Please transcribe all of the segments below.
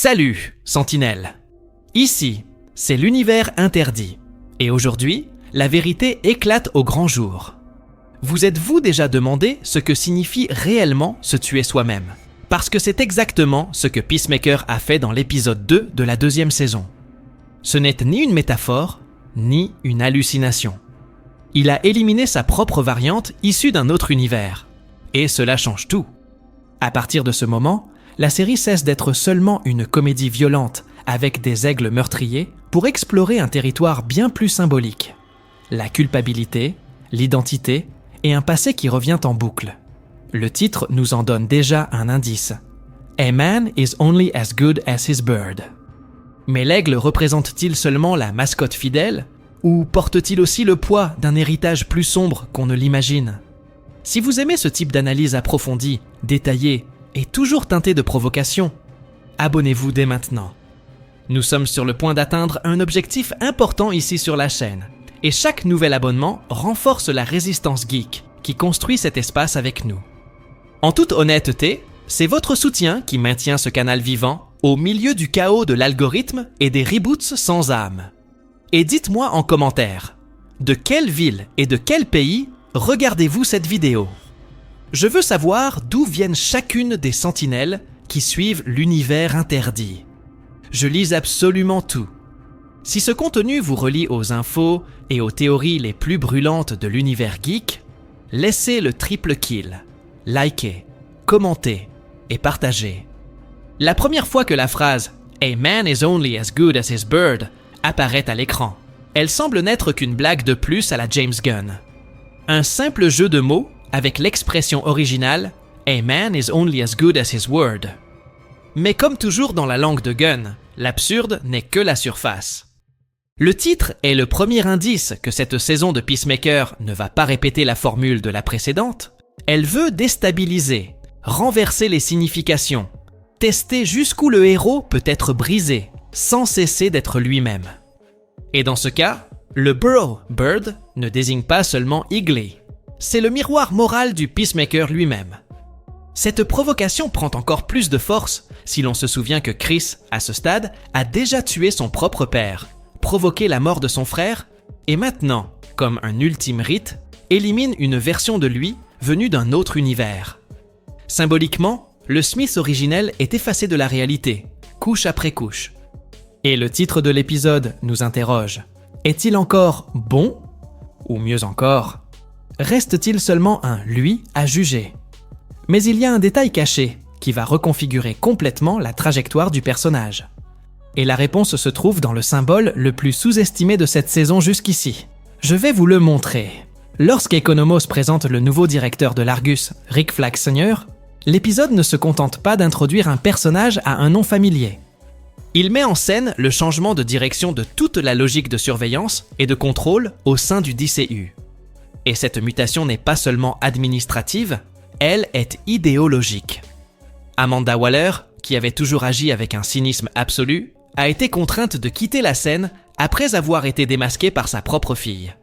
Salut, Sentinelle. Ici, c'est l'univers interdit. Et aujourd'hui, la vérité éclate au grand jour. Vous êtes-vous déjà demandé ce que signifie réellement se tuer soi-même ? Parce que c'est exactement ce que Peacemaker a fait dans l'épisode 2 de la 2e saison. Ce n'est ni une métaphore, ni une hallucination. Il a éliminé sa propre variante issue d'un autre univers. Et cela change tout. À partir de ce moment, la série cesse d'être seulement une comédie violente avec des aigles meurtriers pour explorer un territoire bien plus symbolique. La culpabilité, l'identité et un passé qui revient en boucle. Le titre nous en donne déjà un indice. A man is only as good as his bird. Mais l'aigle représente-t-il seulement la mascotte fidèle ou porte-t-il aussi le poids d'un héritage plus sombre qu'on ne l'imagine ? Si vous aimez ce type d'analyse approfondie, détaillée et toujours teintée de provocation, abonnez-vous dès maintenant. Nous sommes sur le point d'atteindre un objectif important ici sur la chaîne, et chaque nouvel abonnement renforce la résistance geek qui construit cet espace avec nous. En toute honnêteté, c'est votre soutien qui maintient ce canal vivant au milieu du chaos de l'algorithme et des reboots sans âme. Et dites-moi en commentaire, de quelle ville et de quel pays regardez-vous cette vidéo ? Je veux savoir d'où viennent chacune des sentinelles qui suivent l'univers interdit. Je lis absolument tout. Si ce contenu vous relie aux infos et aux théories les plus brûlantes de l'univers geek, laissez le triple kill. Likez, commentez et partagez. La première fois que la phrase « A man is only as good as his bird » apparaît à l'écran, elle semble n'être qu'une blague de plus à la James Gunn. Un simple jeu de mots avec l'expression originale « A man is only as good as his word ». Mais comme toujours dans la langue de Gunn, l'absurde n'est que la surface. Le titre est le premier indice que cette saison de Peacemaker ne va pas répéter la formule de la précédente. Elle veut déstabiliser, renverser les significations, tester jusqu'où le héros peut être brisé, sans cesser d'être lui-même. Et dans ce cas, le Burrow Bird ne désigne pas seulement Eagly, c'est le miroir moral du Peacemaker lui-même. Cette provocation prend encore plus de force si l'on se souvient que Chris, à ce stade, a déjà tué son propre père, provoqué la mort de son frère, et maintenant, comme un ultime rite, élimine une version de lui venue d'un autre univers. Symboliquement, le Smith originel est effacé de la réalité, couche après couche. Et le titre de l'épisode nous interroge. Est-il encore bon ? Ou mieux encore, reste-t-il seulement un lui à juger ? Mais il y a un détail caché qui va reconfigurer complètement la trajectoire du personnage. Et la réponse se trouve dans le symbole le plus sous-estimé de cette saison jusqu'ici. Je vais vous le montrer. Lorsqu'Economos présente le nouveau directeur de l'Argus, Rick Flag Sr., l'épisode ne se contente pas d'introduire un personnage à un nom familier. Il met en scène le changement de direction de toute la logique de surveillance et de contrôle au sein du DCU. Et cette mutation n'est pas seulement administrative, elle est idéologique. Amanda Waller, qui avait toujours agi avec un cynisme absolu, a été contrainte de quitter la scène après avoir été démasquée par sa propre fille.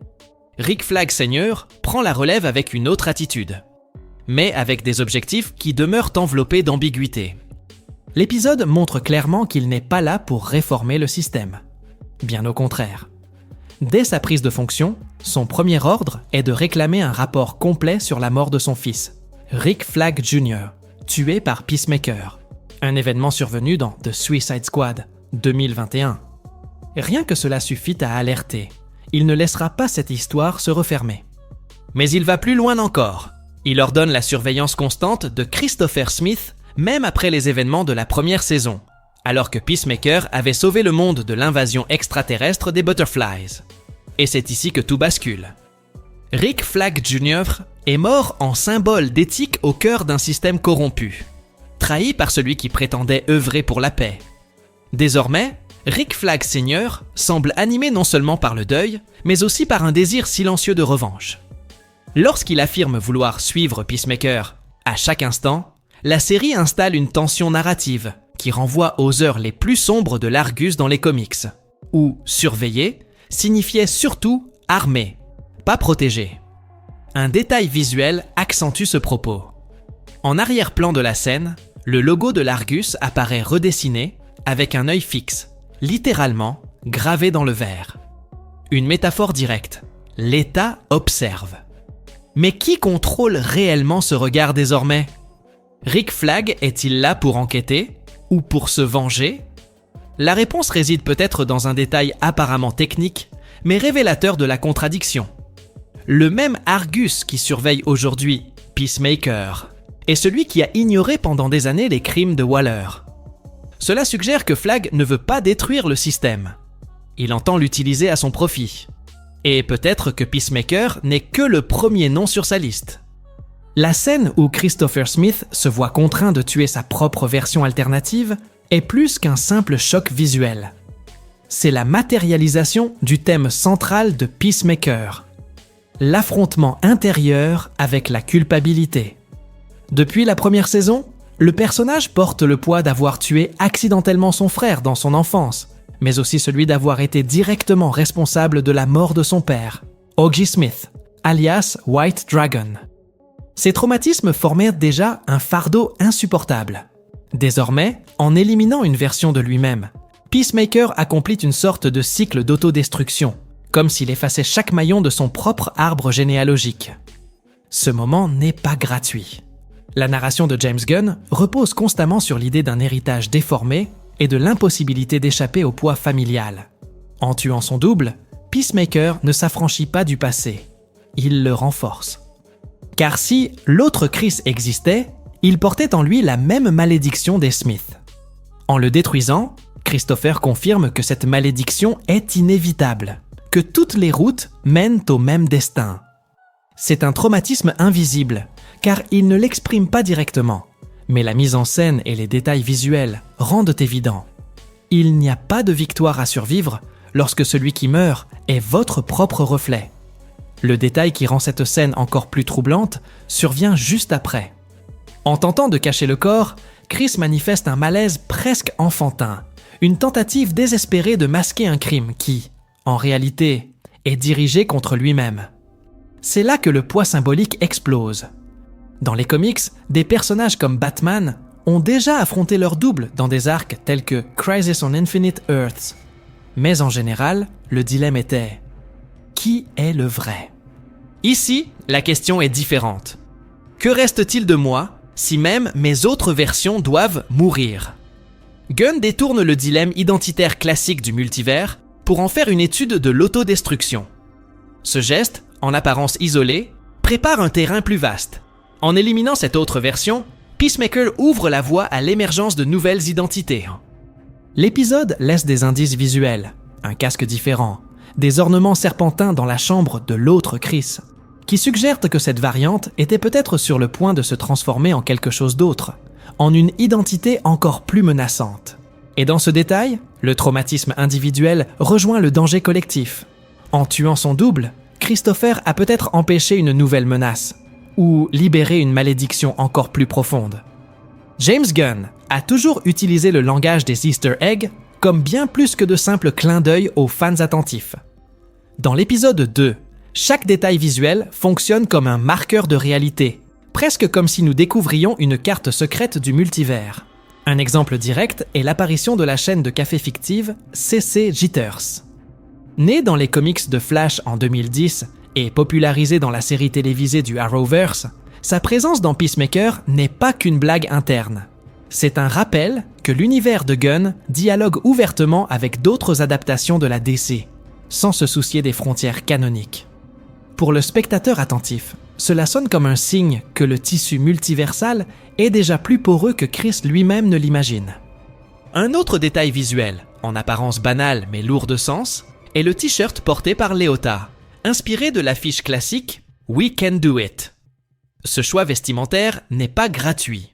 Rick Flag Sr. prend la relève avec une autre attitude, mais avec des objectifs qui demeurent enveloppés d'ambiguïté. L'épisode montre clairement qu'il n'est pas là pour réformer le système. Bien au contraire. Dès sa prise de fonction, son premier ordre est de réclamer un rapport complet sur la mort de son fils, Rick Flag Jr., tué par Peacemaker, un événement survenu dans The Suicide Squad 2021. Rien que cela suffit à alerter. Il ne laissera pas cette histoire se refermer. Mais il va plus loin encore. Il ordonne la surveillance constante de Christopher Smith, même après les événements de la première saison, alors que Peacemaker avait sauvé le monde de l'invasion extraterrestre des Butterflies. Et c'est ici que tout bascule. Rick Flag Jr. est mort en symbole d'éthique au cœur d'un système corrompu, trahi par celui qui prétendait œuvrer pour la paix. Désormais, Rick Flag Sr. semble animé non seulement par le deuil, mais aussi par un désir silencieux de revanche. Lorsqu'il affirme vouloir suivre Peacemaker à chaque instant, la série installe une tension narrative qui renvoie aux heures les plus sombres de l'Argus dans les comics, où « surveiller » signifiait surtout « armé », pas « protégé ». Un détail visuel accentue ce propos. En arrière-plan de la scène, le logo de l'Argus apparaît redessiné avec un œil fixe, littéralement gravé dans le verre. Une métaphore directe, l'État observe. Mais qui contrôle réellement ce regard désormais ? Rick Flag est-il là pour enquêter ou pour se venger ? La réponse réside peut-être dans un détail apparemment technique, mais révélateur de la contradiction. Le même Argus qui surveille aujourd'hui Peacemaker est celui qui a ignoré pendant des années les crimes de Waller. Cela suggère que Flag ne veut pas détruire le système. Il entend l'utiliser à son profit. Et peut-être que Peacemaker n'est que le premier nom sur sa liste. La scène où Christopher Smith se voit contraint de tuer sa propre version alternative est plus qu'un simple choc visuel. C'est la matérialisation du thème central de Peacemaker, l'affrontement intérieur avec la culpabilité. Depuis la première saison, le personnage porte le poids d'avoir tué accidentellement son frère dans son enfance, mais aussi celui d'avoir été directement responsable de la mort de son père, Oggy Smith, alias White Dragon. Ces traumatismes formaient déjà un fardeau insupportable. Désormais, en éliminant une version de lui-même, Peacemaker accomplit une sorte de cycle d'autodestruction, comme s'il effaçait chaque maillon de son propre arbre généalogique. Ce moment n'est pas gratuit. La narration de James Gunn repose constamment sur l'idée d'un héritage déformé et de l'impossibilité d'échapper au poids familial. En tuant son double, Peacemaker ne s'affranchit pas du passé, il le renforce. Car si l'autre Chris existait, il portait en lui la même malédiction des Smith. En le détruisant, Christopher confirme que cette malédiction est inévitable, que toutes les routes mènent au même destin. C'est un traumatisme invisible, car il ne l'exprime pas directement, mais la mise en scène et les détails visuels rendent évident. Il n'y a pas de victoire à survivre lorsque celui qui meurt est votre propre reflet. Le détail qui rend cette scène encore plus troublante survient juste après. En tentant de cacher le corps, Chris manifeste un malaise presque enfantin, une tentative désespérée de masquer un crime qui, en réalité, est dirigé contre lui-même. C'est là que le poids symbolique explose. Dans les comics, des personnages comme Batman ont déjà affronté leur double dans des arcs tels que Crisis on Infinite Earths. Mais en général, le dilemme était « Qui est le vrai ?» Ici, la question est différente. Que reste-t-il de moi si même mes autres versions doivent mourir ? Gunn détourne le dilemme identitaire classique du multivers pour en faire une étude de l'autodestruction. Ce geste, en apparence isolé, prépare un terrain plus vaste. En éliminant cette autre version, Peacemaker ouvre la voie à l'émergence de nouvelles identités. L'épisode laisse des indices visuels, un casque différent, des ornements serpentins dans la chambre de l'autre Chris, qui suggèrent que cette variante était peut-être sur le point de se transformer en quelque chose d'autre, en une identité encore plus menaçante. Et dans ce détail, le traumatisme individuel rejoint le danger collectif. En tuant son double, Christopher a peut-être empêché une nouvelle menace, ou libéré une malédiction encore plus profonde. James Gunn a toujours utilisé le langage des Easter eggs comme bien plus que de simples clins d'œil aux fans attentifs. Dans l'épisode 2, chaque détail visuel fonctionne comme un marqueur de réalité, presque comme si nous découvrions une carte secrète du multivers. Un exemple direct est l'apparition de la chaîne de café fictive CC Jitters. Née dans les comics de Flash en 2010 et popularisée dans la série télévisée du Arrowverse, sa présence dans Peacemaker n'est pas qu'une blague interne. C'est un rappel que l'univers de Gunn dialogue ouvertement avec d'autres adaptations de la DC, sans se soucier des frontières canoniques. Pour le spectateur attentif, cela sonne comme un signe que le tissu multiversal est déjà plus poreux que Chris lui-même ne l'imagine. Un autre détail visuel, en apparence banal mais lourd de sens, est le t-shirt porté par Léota, inspiré de l'affiche classique « We Can Do It ». Ce choix vestimentaire n'est pas gratuit.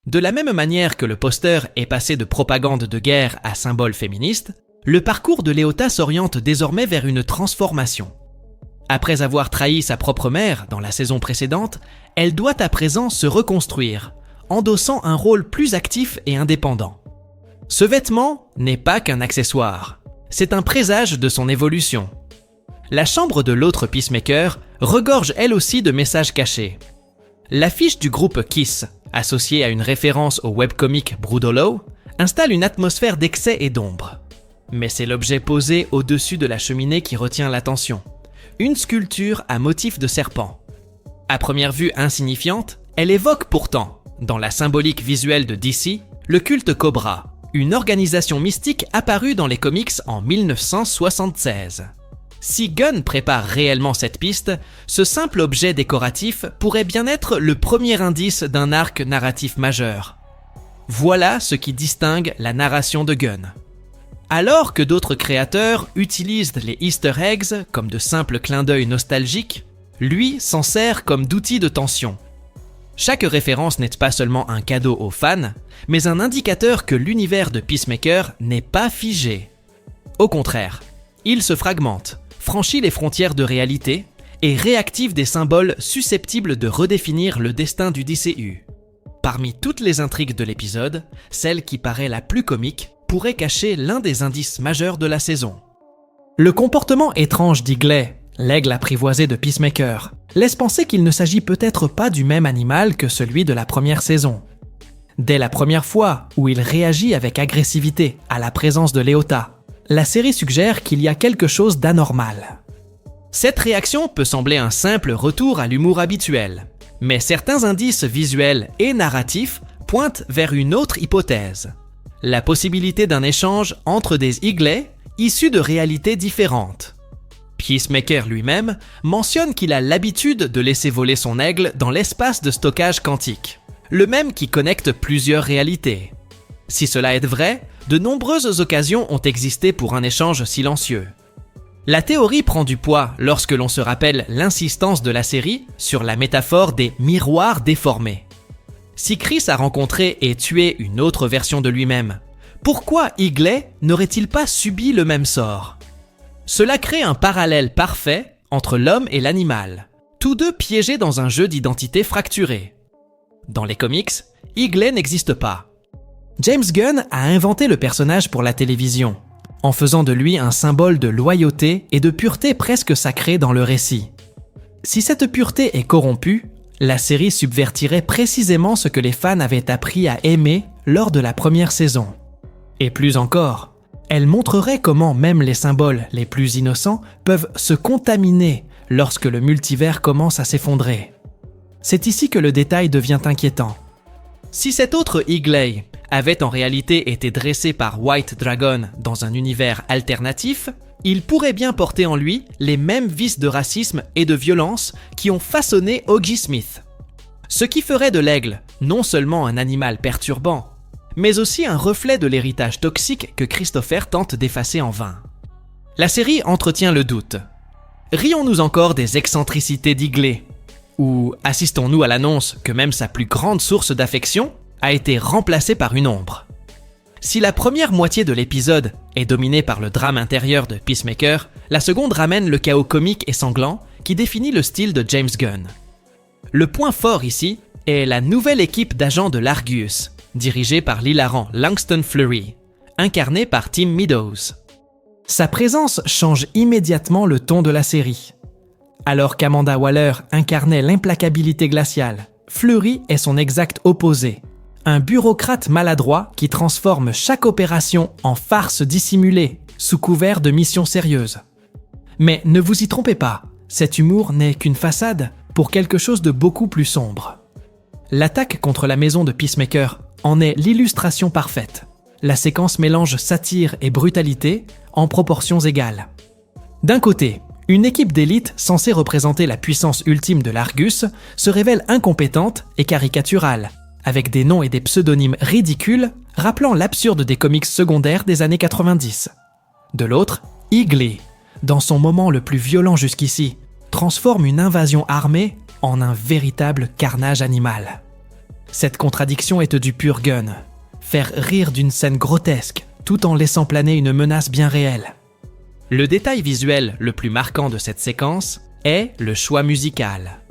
De la même manière que le poster est passé de propagande de guerre à symbole féministe, le parcours de Léota s'oriente désormais vers une transformation. Après avoir trahi sa propre mère dans la saison précédente, elle doit à présent se reconstruire, endossant un rôle plus actif et indépendant. Ce vêtement n'est pas qu'un accessoire, c'est un présage de son évolution. La chambre de l'autre Peacemaker regorge elle aussi de messages cachés. L'affiche du groupe Kiss, associée à une référence au webcomic Brood Hollow, installe une atmosphère d'excès et d'ombre. Mais c'est l'objet posé au-dessus de la cheminée qui retient l'attention. Une sculpture à motif de serpent. À première vue insignifiante, elle évoque pourtant, dans la symbolique visuelle de DC, le culte Cobra, une organisation mystique apparue dans les comics en 1976. Si Gunn prépare réellement cette piste, ce simple objet décoratif pourrait bien être le premier indice d'un arc narratif majeur. Voilà ce qui distingue la narration de Gunn. Alors que d'autres créateurs utilisent les Easter eggs comme de simples clins d'œil nostalgiques, lui s'en sert comme d'outil de tension. Chaque référence n'est pas seulement un cadeau aux fans, mais un indicateur que l'univers de Peacemaker n'est pas figé. Au contraire, il se fragmente, franchit les frontières de réalité et réactive des symboles susceptibles de redéfinir le destin du DCU. Parmi toutes les intrigues de l'épisode, celle qui paraît la plus comique pourrait cacher l'un des indices majeurs de la saison. Le comportement étrange d'Eaglet, l'aigle apprivoisé de Peacemaker, laisse penser qu'il ne s'agit peut-être pas du même animal que celui de la première saison. Dès la première fois où il réagit avec agressivité à la présence de Léota, la série suggère qu'il y a quelque chose d'anormal. Cette réaction peut sembler un simple retour à l'humour habituel, mais certains indices visuels et narratifs pointent vers une autre hypothèse. La possibilité d'un échange entre des Eaglets issus de réalités différentes. Peacemaker lui-même mentionne qu'il a l'habitude de laisser voler son aigle dans l'espace de stockage quantique, le même qui connecte plusieurs réalités. Si cela est vrai, de nombreuses occasions ont existé pour un échange silencieux. La théorie prend du poids lorsque l'on se rappelle l'insistance de la série sur la métaphore des miroirs déformés. Si Chris a rencontré et tué une autre version de lui-même, pourquoi Eaglet n'aurait-il pas subi le même sort ? Cela crée un parallèle parfait entre l'homme et l'animal, tous deux piégés dans un jeu d'identité fracturé. Dans les comics, Eaglet n'existe pas. James Gunn a inventé le personnage pour la télévision, en faisant de lui un symbole de loyauté et de pureté presque sacrée dans le récit. Si cette pureté est corrompue, la série subvertirait précisément ce que les fans avaient appris à aimer lors de la première saison. Et plus encore, elle montrerait comment même les symboles les plus innocents peuvent se contaminer lorsque le multivers commence à s'effondrer. C'est ici que le détail devient inquiétant. Si cet autre Eaglet avait en réalité été dressé par White Dragon dans un univers alternatif, il pourrait bien porter en lui les mêmes vices de racisme et de violence qui ont façonné O.J. Smith. Ce qui ferait de l'aigle non seulement un animal perturbant, mais aussi un reflet de l'héritage toxique que Christopher tente d'effacer en vain. La série entretient le doute. Rions-nous encore des excentricités d'Eaglet ? Ou assistons-nous à l'annonce que même sa plus grande source d'affection a été remplacée par une ombre ? Si la première moitié de l'épisode est dominée par le drame intérieur de Peacemaker, la seconde ramène le chaos comique et sanglant qui définit le style de James Gunn. Le point fort ici est la nouvelle équipe d'agents de l'Argus, dirigée par l'hilarant Langston Fleury, incarné par Tim Meadows. Sa présence change immédiatement le ton de la série. Alors qu'Amanda Waller incarnait l'implacabilité glaciale, Fleury est son exact opposé. Un bureaucrate maladroit qui transforme chaque opération en farce dissimulée, sous couvert de missions sérieuses. Mais ne vous y trompez pas, cet humour n'est qu'une façade pour quelque chose de beaucoup plus sombre. L'attaque contre la maison de Peacemaker en est l'illustration parfaite. La séquence mélange satire et brutalité en proportions égales. D'un côté, une équipe d'élite censée représenter la puissance ultime de l'Argus se révèle incompétente et caricaturale, avec des noms et des pseudonymes ridicules rappelant l'absurde des comics secondaires des années 90. De l'autre, Eaglet, dans son moment le plus violent jusqu'ici, transforme une invasion armée en un véritable carnage animal. Cette contradiction est du pur Gunn. Faire rire d'une scène grotesque tout en laissant planer une menace bien réelle. Le détail visuel le plus marquant de cette séquence est le choix musical.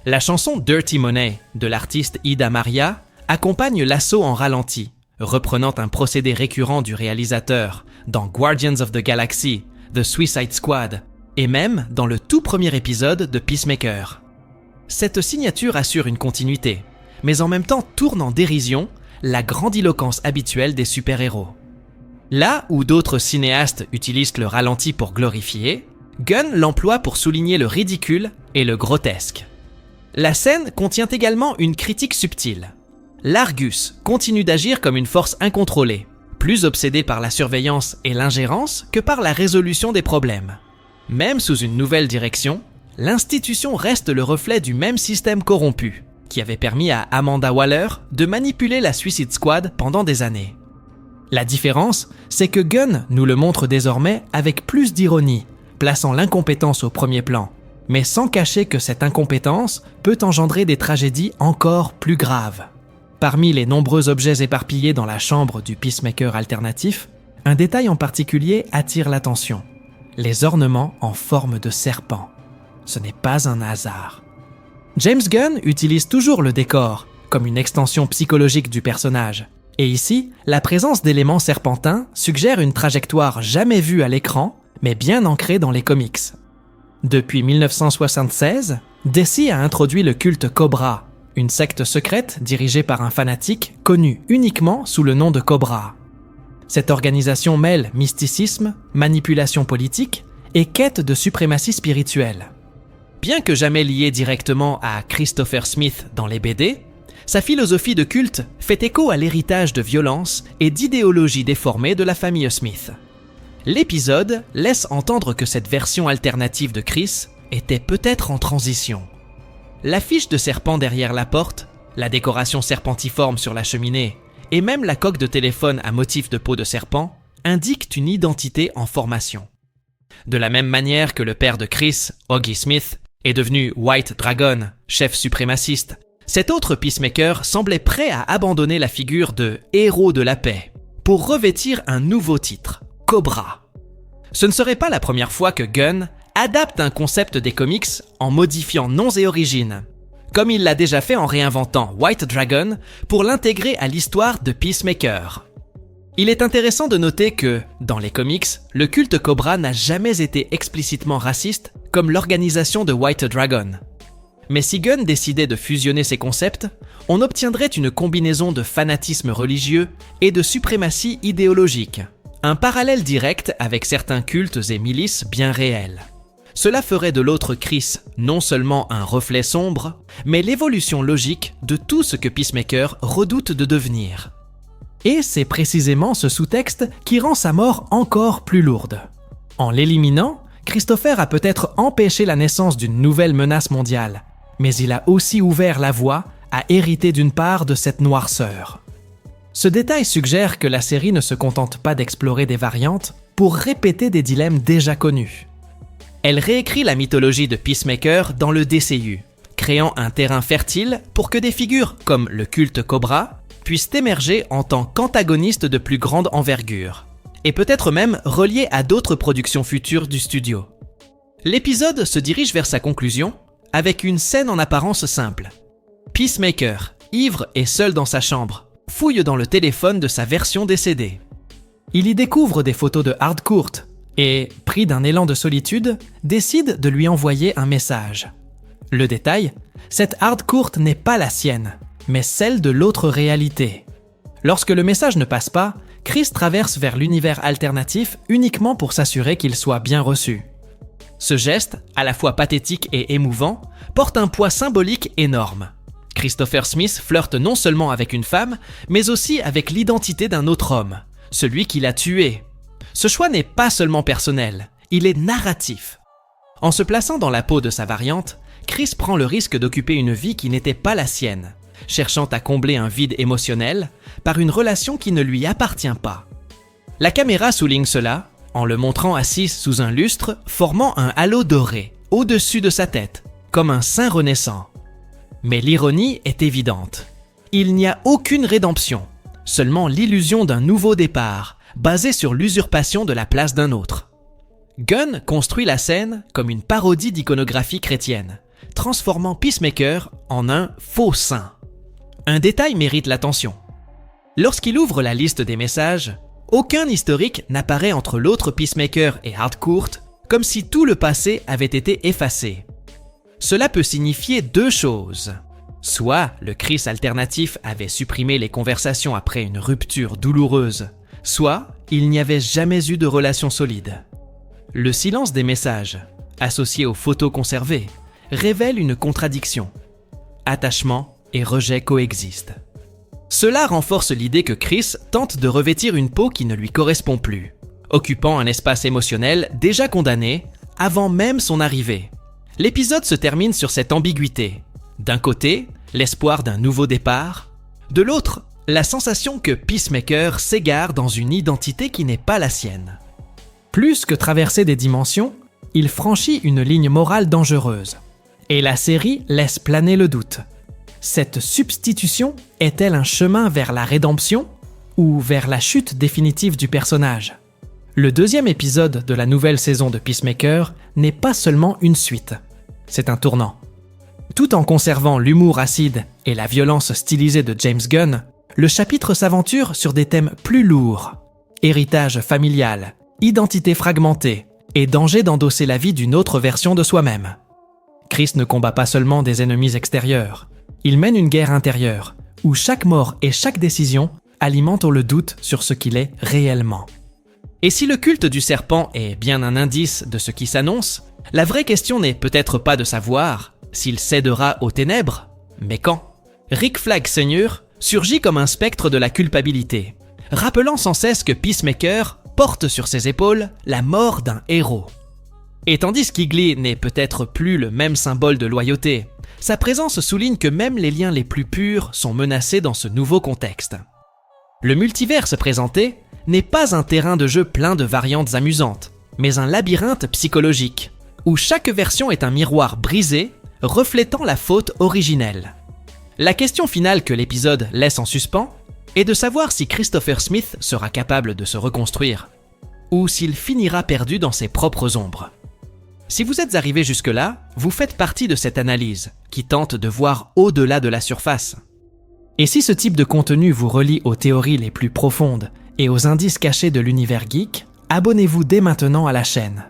La chanson Dirty Money de l'artiste Ida Maria accompagne l'assaut en ralenti, reprenant un procédé récurrent du réalisateur dans Guardians of the Galaxy, The Suicide Squad et même dans le tout premier épisode de Peacemaker. Cette signature assure une continuité, mais en même temps tourne en dérision la grandiloquence habituelle des super-héros. Là où d'autres cinéastes utilisent le ralenti pour glorifier, Gunn l'emploie pour souligner le ridicule et le grotesque. La scène contient également une critique subtile. L'Argus continue d'agir comme une force incontrôlée, plus obsédée par la surveillance et l'ingérence que par la résolution des problèmes. Même sous une nouvelle direction, l'institution reste le reflet du même système corrompu, qui avait permis à Amanda Waller de manipuler la Suicide Squad pendant des années. La différence, c'est que Gunn nous le montre désormais avec plus d'ironie, plaçant l'incompétence au premier plan, mais sans cacher que cette incompétence peut engendrer des tragédies encore plus graves. Parmi les nombreux objets éparpillés dans la chambre du Peacemaker alternatif, un détail en particulier attire l'attention. Les ornements en forme de serpent. Ce n'est pas un hasard. James Gunn utilise toujours le décor, comme une extension psychologique du personnage. Et ici, la présence d'éléments serpentins suggère une trajectoire jamais vue à l'écran, mais bien ancrée dans les comics. Depuis 1976, DC a introduit le culte Cobra, une secte secrète dirigée par un fanatique connu uniquement sous le nom de Cobra. Cette organisation mêle mysticisme, manipulation politique et quête de suprématie spirituelle. Bien que jamais lié directement à Christopher Smith dans les BD, sa philosophie de culte fait écho à l'héritage de violence et d'idéologie déformée de la famille Smith. L'épisode laisse entendre que cette version alternative de Chris était peut-être en transition. L'affiche de serpent derrière la porte, la décoration serpentiforme sur la cheminée et même la coque de téléphone à motif de peau de serpent indiquent une identité en formation. De la même manière que le père de Chris, Augie Smith, est devenu White Dragon, chef suprémaciste, cet autre Peacemaker semblait prêt à abandonner la figure de héros de la paix pour revêtir un nouveau titre, Cobra. Ce ne serait pas la première fois que Gunn adapte un concept des comics en modifiant noms et origines, comme il l'a déjà fait en réinventant White Dragon pour l'intégrer à l'histoire de Peacemaker. Il est intéressant de noter que, dans les comics, le culte Cobra n'a jamais été explicitement raciste comme l'organisation de White Dragon. Mais si Gunn décidait de fusionner ces concepts, on obtiendrait une combinaison de fanatisme religieux et de suprématie idéologique, un parallèle direct avec certains cultes et milices bien réels. Cela ferait de l'autre Chris non seulement un reflet sombre, mais l'évolution logique de tout ce que Peacemaker redoute de devenir. Et c'est précisément ce sous-texte qui rend sa mort encore plus lourde. En l'éliminant, Christopher a peut-être empêché la naissance d'une nouvelle menace mondiale, mais il a aussi ouvert la voie à hériter d'une part de cette noirceur. Ce détail suggère que la série ne se contente pas d'explorer des variantes pour répéter des dilemmes déjà connus. Elle réécrit la mythologie de Peacemaker dans le DCU, créant un terrain fertile pour que des figures comme le culte Cobra puissent émerger en tant qu'antagonistes de plus grande envergure, et peut-être même reliés à d'autres productions futures du studio. L'épisode se dirige vers sa conclusion avec une scène en apparence simple. Peacemaker, ivre et seul dans sa chambre, fouille dans le téléphone de sa version décédée. Il y découvre des photos de Harcourt et, pris d'un élan de solitude, décide de lui envoyer un message. Le détail, cette Harcourt n'est pas la sienne, mais celle de l'autre réalité. Lorsque le message ne passe pas, Chris traverse vers l'univers alternatif uniquement pour s'assurer qu'il soit bien reçu. Ce geste, à la fois pathétique et émouvant, porte un poids symbolique énorme. Christopher Smith flirte non seulement avec une femme, mais aussi avec l'identité d'un autre homme, celui qui l'a tué. Ce choix n'est pas seulement personnel, il est narratif. En se plaçant dans la peau de sa variante, Chris prend le risque d'occuper une vie qui n'était pas la sienne, cherchant à combler un vide émotionnel par une relation qui ne lui appartient pas. La caméra souligne cela en le montrant assis sous un lustre formant un halo doré au-dessus de sa tête, comme un saint renaissant. Mais l'ironie est évidente. Il n'y a aucune rédemption, seulement l'illusion d'un nouveau départ, basé sur l'usurpation de la place d'un autre. Gunn construit la scène comme une parodie d'iconographie chrétienne, transformant Peacemaker en un faux saint. Un détail mérite l'attention. Lorsqu'il ouvre la liste des messages, aucun historique n'apparaît entre l'autre Peacemaker et Harcourt, comme si tout le passé avait été effacé. Cela peut signifier deux choses. Soit le Chris alternatif avait supprimé les conversations après une rupture douloureuse, soit il n'y avait jamais eu de relation solide. Le silence des messages, associé aux photos conservées, révèle une contradiction. Attachement et rejet coexistent. Cela renforce l'idée que Chris tente de revêtir une peau qui ne lui correspond plus, occupant un espace émotionnel déjà condamné avant même son arrivée. L'épisode se termine sur cette ambiguïté. D'un côté, l'espoir d'un nouveau départ, de l'autre, la sensation que Peacemaker s'égare dans une identité qui n'est pas la sienne. Plus que traverser des dimensions, il franchit une ligne morale dangereuse. Et la série laisse planer le doute. Cette substitution est-elle un chemin vers la rédemption ou vers la chute définitive du personnage ? Le deuxième épisode de la nouvelle saison de Peacemaker n'est pas seulement une suite, c'est un tournant. Tout en conservant l'humour acide et la violence stylisée de James Gunn, le chapitre s'aventure sur des thèmes plus lourds. Héritage familial, identité fragmentée et danger d'endosser la vie d'une autre version de soi-même. Chris ne combat pas seulement des ennemis extérieurs, il mène une guerre intérieure, où chaque mort et chaque décision alimentent le doute sur ce qu'il est réellement. Et si le culte du serpent est bien un indice de ce qui s'annonce, la vraie question n'est peut-être pas de savoir s'il cédera aux ténèbres, mais quand. Rick Flag Sr. surgit comme un spectre de la culpabilité, rappelant sans cesse que Peacemaker porte sur ses épaules la mort d'un héros. Et tandis qu'Eagly n'est peut-être plus le même symbole de loyauté, sa présence souligne que même les liens les plus purs sont menacés dans ce nouveau contexte. Le multiverse présenté n'est pas un terrain de jeu plein de variantes amusantes, mais un labyrinthe psychologique, où chaque version est un miroir brisé, reflétant la faute originelle. La question finale que l'épisode laisse en suspens est de savoir si Christopher Smith sera capable de se reconstruire, ou s'il finira perdu dans ses propres ombres. Si vous êtes arrivé jusque-là, vous faites partie de cette analyse qui tente de voir au-delà de la surface. Et si ce type de contenu vous relie aux théories les plus profondes et aux indices cachés de l'univers geek, abonnez-vous dès maintenant à la chaîne.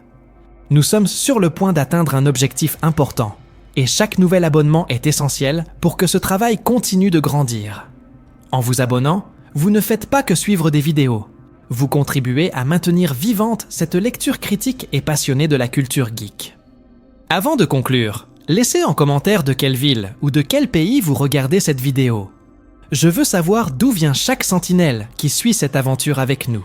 Nous sommes sur le point d'atteindre un objectif important, et chaque nouvel abonnement est essentiel pour que ce travail continue de grandir. En vous abonnant, vous ne faites pas que suivre des vidéos. Vous contribuez à maintenir vivante cette lecture critique et passionnée de la culture geek. Avant de conclure, laissez en commentaire de quelle ville ou de quel pays vous regardez cette vidéo. Je veux savoir d'où vient chaque sentinelle qui suit cette aventure avec nous.